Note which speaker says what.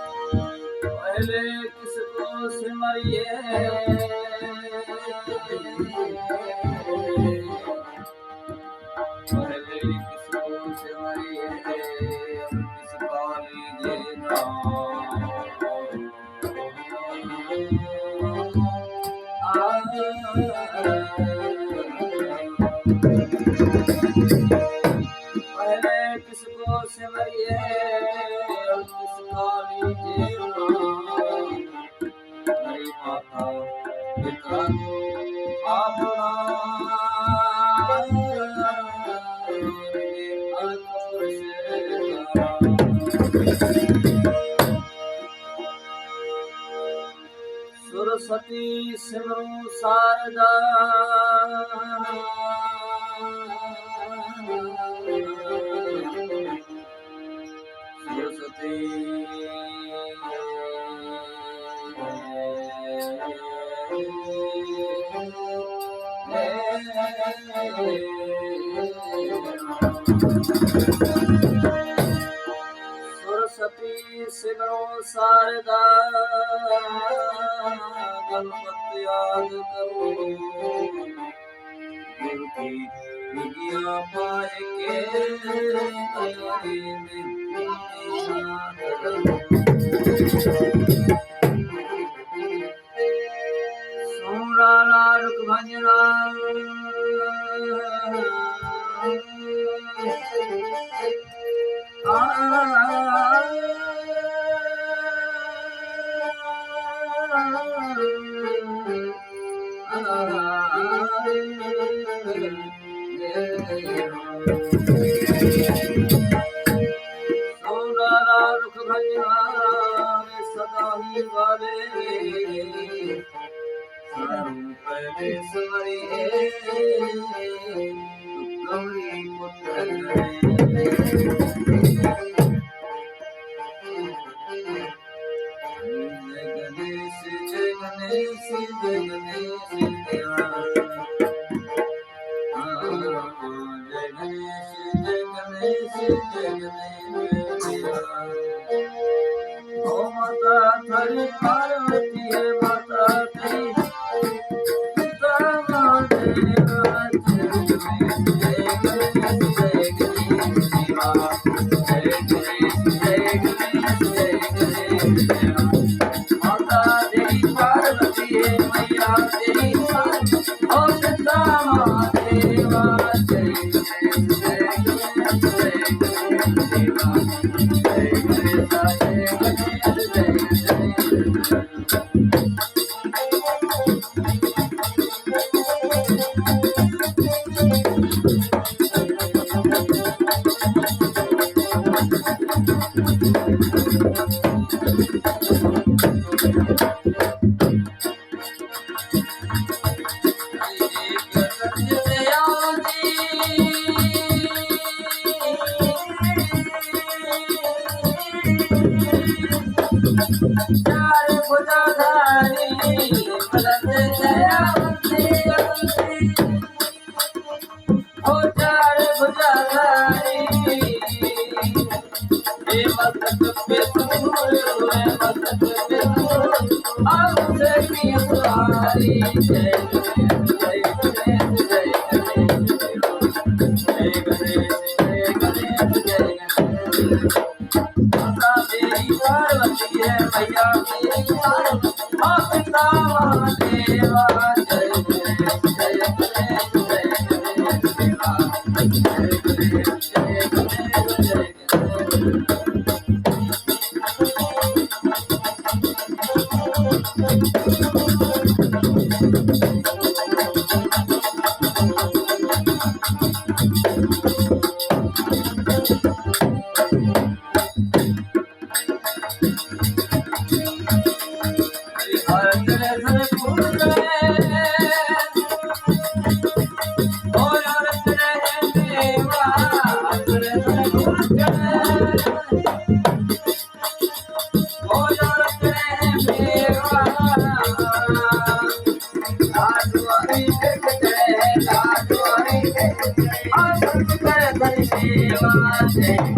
Speaker 1: पहले किसको सिमरिए पहले किसको सिमरिए किसका लीजिए पहले किसको सिमरिए किसका लीजिए हरी माता पिता आपना सरस्वती सिमरु शारदा सरस्वती सरस्वती सिमरो शारदा गणपति याद करो गुरु की विद्या पाए के गले में सोना नारक भंजना सोना रुख भंजना सदा ही वाले पहले सवरी गौरी पुत्र गणेश जय गणेश जय गणेश जय गणेश जय गणेश जय गणेश ओ माता थारी पार्वती है माता तेरी पिता महादेवा जय गणेश जय गणेश जय गणेश जय गणेश जय गणेश जय गणेश माता तेरी पार्वती है मैया तेरी ओ पिता महादेवा जय गणेश जय गणेश जय चार भुजाधारी बलत दयावती ओ चार भुजाधारी हे मस्तक पे सूर है मस्तक पे सूर अब से की सवारी जय जय गणेश जय गणेश जय गणेश जय गणेश जय गणेश माता तेरी पार्वती है मैया तेरी पार्वती पिता महादेवा जय गणेश जय गणेश जय गणेश जय गणेश जय गणेश जय गणेश Dewa